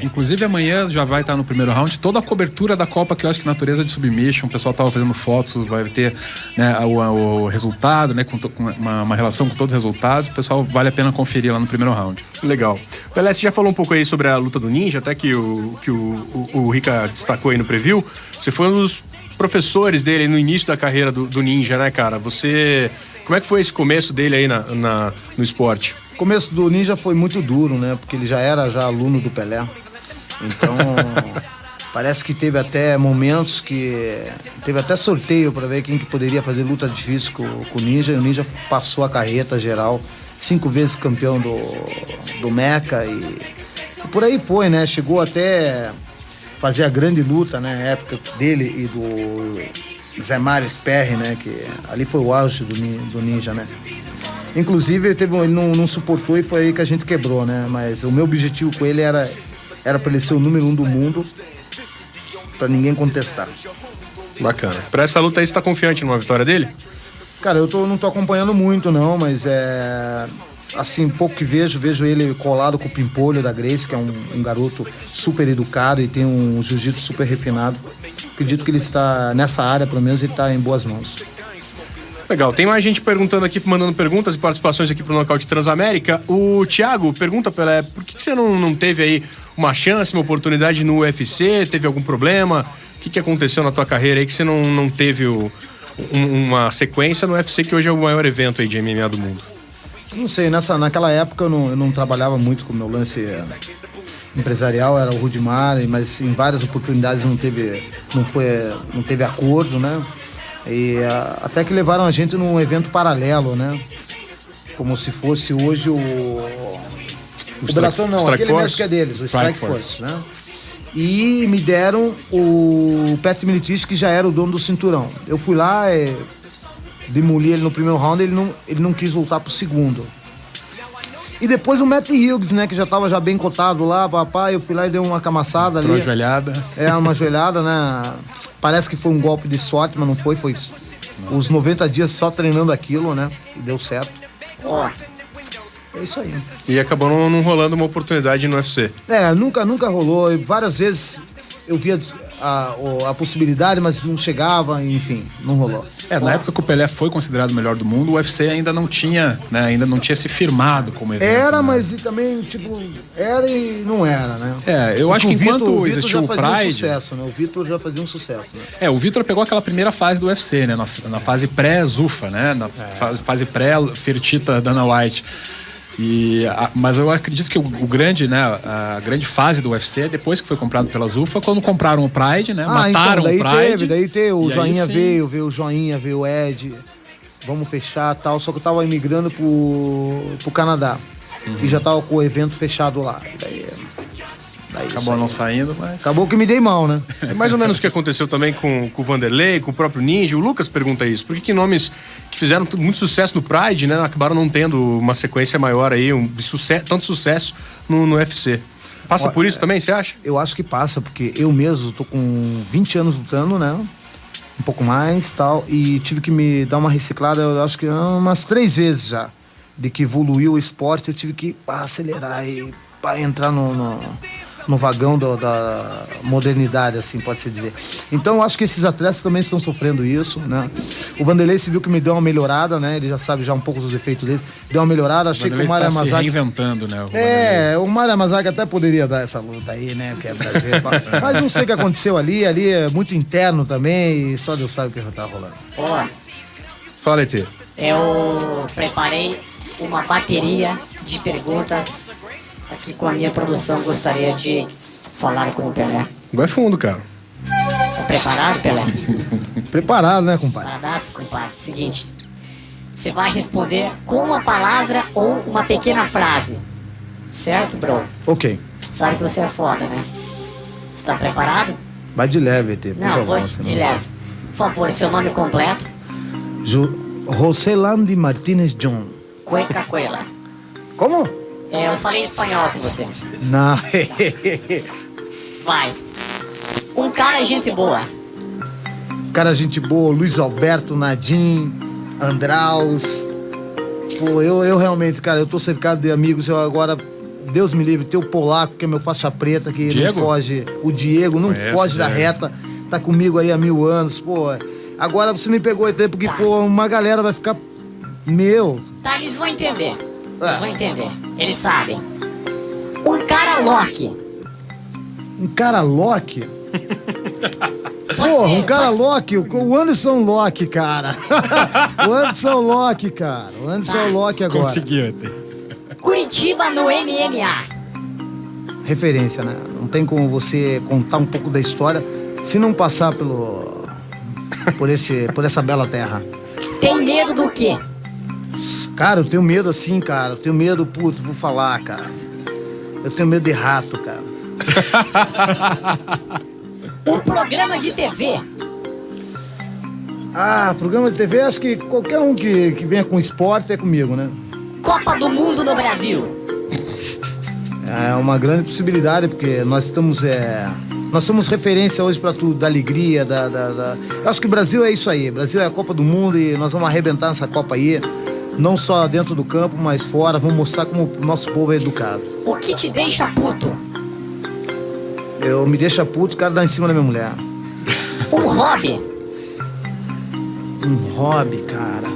Inclusive amanhã já vai estar no primeiro round toda a cobertura da Copa Quiosque Natureza de Submission. O pessoal estava fazendo fotos, vai ter, né, o resultado, né, com uma relação com todos os resultados. O pessoal vale a pena conferir lá no primeiro round. Legal. Pelé, você já falou um pouco aí sobre a luta do Ninja, até que o Rica destacou aí no preview. Você foi um dos professores dele no início da carreira do Ninja, né, cara? Como é que foi esse começo dele aí no esporte? O começo do Ninja foi muito duro, né? Porque ele já era aluno do Pelé. Então, parece que teve até momentos que... Teve até sorteio para ver quem que poderia fazer luta difícil com o Ninja. E o Ninja passou a carreta geral. 5 vezes campeão do Meca e por aí foi, né? Chegou até fazer a grande luta, né? Na época dele e do Zé Mares Perry, né? Que ali foi o auge do Ninja, né? Inclusive, ele não suportou e foi aí que a gente quebrou, né? Mas o meu objetivo com ele era pra ele ser o número 1 do mundo, pra ninguém contestar. Bacana. Pra essa luta aí, você tá confiante numa vitória dele? Cara, não tô acompanhando muito, não, mas assim, pouco que vejo ele colado com o Pimpolho da Grace, que é um garoto super educado e tem um jiu-jitsu super refinado. Acredito que ele está, nessa área, pelo menos, ele está em boas mãos. Legal, tem mais gente perguntando aqui, mandando perguntas e participações aqui pro Nocaute Transamérica. O Thiago pergunta, Pelé, por que você não teve aí uma chance, uma oportunidade no UFC? Teve algum problema? O que aconteceu na tua carreira aí que você não teve uma sequência no UFC, que hoje é o maior evento aí de MMA do mundo? Não sei, naquela época eu não trabalhava muito com o meu lance empresarial, era o Rudimar, mas em várias oportunidades não teve acordo, né? E até que levaram a gente num evento paralelo, né? Como se fosse hoje o Bellator, não, aquele mesmo que é deles, o Strike Force, né? E me deram o Pat Miletich, que já era o dono do cinturão. Eu fui lá, demoli ele no primeiro round, ele não quis voltar pro segundo. E depois o Matt Hughes, né, que já tava bem cotado lá, papai, eu fui lá e dei uma camaçada ali. Uma joelhada. Uma joelhada, né? Parece que foi um golpe de sorte, mas não foi os 90 dias só treinando aquilo, né? E deu certo. É isso aí. E acabou não rolando uma oportunidade no UFC. Nunca rolou. E várias vezes eu via a possibilidade, mas não chegava, enfim, não rolou. Na época que o Pelé foi considerado o melhor do mundo, o UFC ainda não tinha, né? Ainda não tinha se firmado como evento. Era, né? mas também, era e não era, né? Eu acho que enquanto existiu o Pride... sucesso, né? O Vitor já fazia um sucesso, né? O Vitor pegou aquela primeira fase do UFC, né? Na fase pré-Zufa, né? Na fase pré-Fertita Dana White. Mas eu acredito que a grande fase do UFC é depois que foi comprado pela Zufa, quando compraram o Pride, né? Mataram o Pride. Daí teve o Joinha veio o Joinha, veio o Ed, vamos fechar tal. Só que eu tava imigrando pro Canadá. E já tava com o evento fechado lá. Daí acabou não saindo, mas... Acabou que me dei mal, né? É mais ou menos o que aconteceu também com o Vanderlei, com o próprio Ninja. O Lucas pergunta isso. Por que nomes que fizeram muito sucesso no Pride, né, acabaram não tendo uma sequência maior aí, tanto sucesso no UFC? Passa por isso também, você acha? Eu acho que passa, porque eu mesmo tô com 20 anos lutando, né? Um pouco mais e tal. E tive que me dar uma reciclada, eu acho que umas 3 vezes já. De que evoluiu o esporte, eu tive que acelerar e entrar no vagão da modernidade, assim, pode-se dizer. Então, eu acho que esses atletas também estão sofrendo isso, né? O Vanderlei se viu que me deu uma melhorada, né? Ele já sabe um pouco dos efeitos dele. Deu uma melhorada, achei que o Mário Yamazaki... se reinventando, né? O Mário Yamazaki até poderia dar essa luta aí, né? Que é Brasil. Mas não sei o que aconteceu ali é muito interno também e só Deus sabe o que já tá rolando. Fala, ET. Eu preparei uma bateria de perguntas aqui com a minha produção, gostaria de falar com o Pelé. Vai fundo, cara. Tá preparado, Pelé? Preparado, né, compadre? Paradaço, compadre. Seguinte, você vai responder com uma palavra ou uma pequena frase. Certo, bro? Ok. Sabe que você é foda, né? Você tá preparado? Vai de leve, ET, por Não, favor. vou de leve. Por favor, seu nome completo? Roselandi Martinez John. Cueca Cuela. Como? Eu falei espanhol com você. Não. Vai. Um cara gente boa. Cara, gente boa, Luiz Alberto, Nadim, Andraus. Pô, eu realmente, cara, eu tô cercado de amigos. Eu agora, Deus me livre, tem o Polaco, que é meu faixa preta, que Diego? não foge. O Diego não Conheço, foge da Diego. reta, tá comigo aí há 1000 anos, pô. Agora você me pegou aí, porque, pô, uma galera vai ficar. Meu. Tá, eles vão entender. Eles vão entender. Eles sabem. Um cara Loki. Um cara Loki? Pode Porra, ser, um cara pode ser. Loki, o Anderson Loki, cara. O Anderson Loki, cara. O Anderson Loki agora. Conseguiu até. Curitiba no MMA. Referência, né? Não tem como você contar um pouco da história se não passar por essa bela terra. Tem medo do quê? Cara, eu tenho medo assim, cara. Eu tenho medo, putz, vou falar, cara. Eu tenho medo de rato, cara. Um programa de TV. Ah, programa de TV, acho que qualquer um que venha com esporte é comigo, né? Copa do Mundo no Brasil. É uma grande possibilidade, porque nós somos referência hoje pra tudo, da alegria, Eu acho que o Brasil é isso aí. O Brasil é a Copa do Mundo e nós vamos arrebentar nessa Copa aí. Não só dentro do campo, mas fora. Vamos mostrar como o nosso povo é educado. O que te deixa puto? Eu me deixo puto, o cara dá em cima da minha mulher. Um hobby. Um hobby, cara.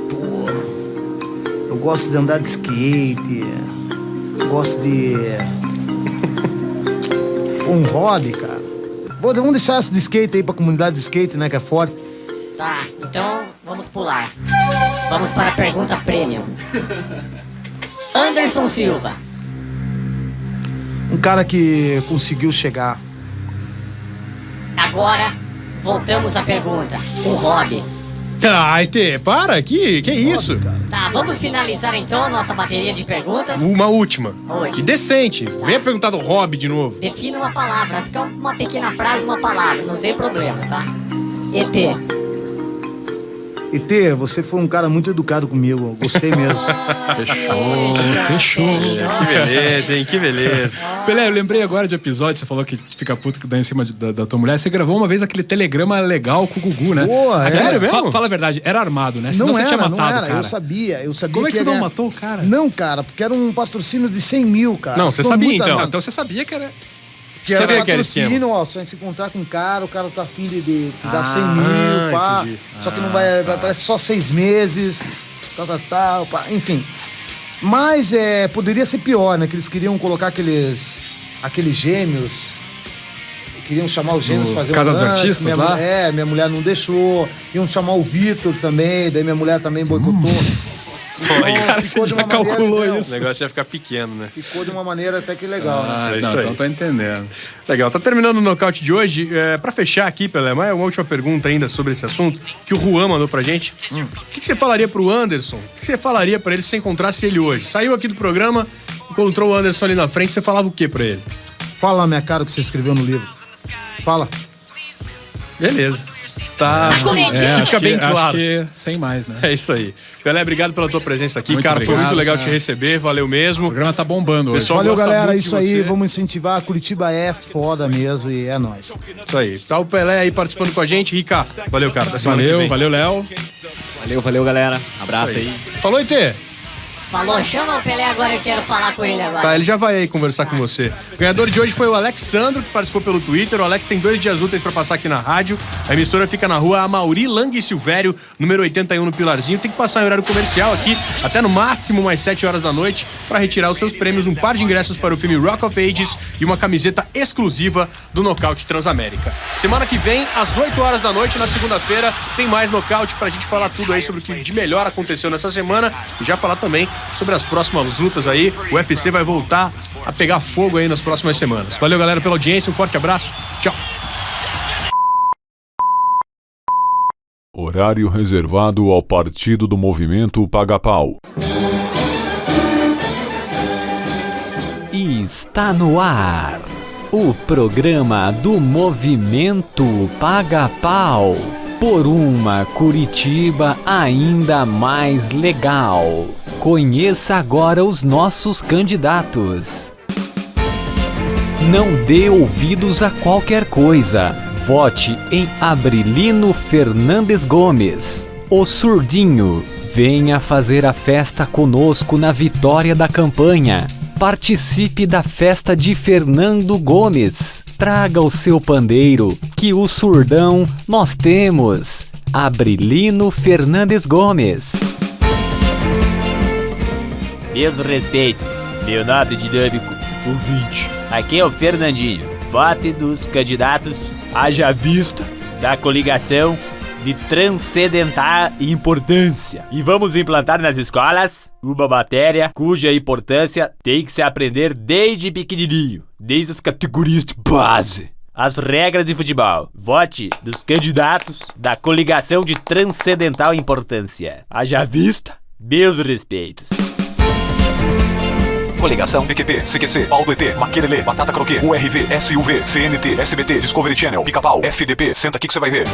Pô. Eu gosto de andar de skate. Eu gosto de... Um hobby, cara. Pô, vamos deixar essa de skate aí pra comunidade de skate, né? Que é forte. Tá, então vamos pular. Vamos para a pergunta premium. Anderson Silva. Um cara que conseguiu chegar. Agora, voltamos à pergunta. Um hobby. Ai, Tê, para, que isso? Tá, vamos finalizar então a nossa bateria de perguntas. Uma última. Oi. Que decente. Venha perguntar do hobby de novo. Defina uma palavra. Vai ficar uma pequena frase, uma palavra. Não tem problema, tá? ET. ET, você foi um cara muito educado comigo. Gostei mesmo. Fechou. Que beleza, hein? Que beleza. Pelé, eu lembrei agora de episódio, você falou que fica puto que dá em cima da tua mulher. Você gravou uma vez aquele telegrama legal com o Gugu, né? Boa, é. Sério mesmo? Fala a verdade, era armado, né? Senão Não você era, tinha matado, não era. cara. Eu sabia. Como é que ia você não ganhar. matou o cara? Não, cara, porque era um patrocínio de 100 mil, cara. Não, você Tô sabia, muito então. amado. Então você sabia que era... Que era Sabia que era patrocínio, ó, se encontrar com um cara, o cara tá afim de dar 100 mil, pá. entendi. Só que não vai parece só 6 meses, tal, pá, enfim. Mas poderia ser pior, né? Que eles queriam colocar aqueles gêmeos. Queriam chamar os gêmeos pra fazer Casa um dos lance, Artistas minha lá? mulher, minha mulher não deixou. Iam chamar o Vitor também, daí minha mulher também boicotou. Cara, ficou você de já uma maneira, calculou não. O isso. negócio ia ficar pequeno, né? Ficou de uma maneira até que legal, né? Ah, É isso não, aí. então tô entendendo. Legal, tá terminando o nocaute de hoje. Pra fechar aqui, Pelé, mais uma última pergunta ainda sobre esse assunto que o Juan mandou pra gente. O que você falaria pro Anderson? O que você falaria pra ele se você encontrasse ele hoje? Saiu aqui do programa, encontrou o Anderson ali na frente, você falava o que pra ele? Fala na minha cara o que você escreveu no livro. Fala. Beleza. Tá. Fica bem claro. Acho que sem mais, né? É isso aí. Pelé, obrigado pela tua presença aqui, Muito cara. Foi obrigado, muito legal cara. te receber, valeu O mesmo. programa tá bombando hoje. Pessoal, Valeu, gosta galera. muito de Isso aí, você. vamos incentivar. Curitiba é foda mesmo e é nóis. Isso aí. Tá o Pelé aí participando com a gente. Rica, valeu, cara. Até semana que vem. Valeu, Léo. Valeu, galera. Abraço aí. Falou, Itê. Falou, chama o Pelé agora, eu quero falar com ele agora. Tá, ele já vai aí conversar com você. O ganhador de hoje foi o Alexandro, que participou pelo Twitter. O Alex tem 2 dias úteis pra passar aqui na rádio. A emissora fica na rua Amauri Lang e Silvério, número 81 no Pilarzinho. Tem que passar em horário comercial aqui, até no máximo mais 7 horas da noite, pra retirar os seus prêmios, um par de ingressos para o filme Rock of Ages e uma camiseta exclusiva do Nocaute Transamérica. Semana que vem, às 8 horas da noite, na segunda-feira, tem mais Nocaute pra gente falar tudo aí sobre o que de melhor aconteceu nessa semana e já falar também sobre as próximas lutas aí. O UFC vai voltar a pegar fogo aí nas próximas semanas. Valeu, galera, pela audiência. Um forte abraço. Tchau. Horário reservado ao Partido do Movimento Paga-Pau. Está no ar o programa do Movimento Paga-Pau por uma Curitiba ainda mais legal. Conheça agora os nossos candidatos. Não dê ouvidos a qualquer coisa. Vote em Abrilino Fernandes Gomes, o surdinho. Venha fazer a festa conosco na vitória da campanha. Participe da festa de Fernando Gomes. Traga o seu pandeiro, que o surdão nós temos. Abrilino Fernandes Gomes. Meus respeitos, meu nobre dinâmico ouvinte. Aqui é o Fernandinho. Vote dos candidatos haja vista da coligação de transcendental importância. E vamos implantar nas escolas uma matéria cuja importância tem que se aprender desde pequenininho, desde as categorias de base. As regras de futebol. Vote dos candidatos da coligação de transcendental importância. Haja vista, meus respeitos. Coligação PQP, CQC, Aldo ET, Maquelele, Batata Croquet, URV, SUV, CNT, SBT, Discovery Channel, Pica-Pau, FDP, senta aqui que você vai ver.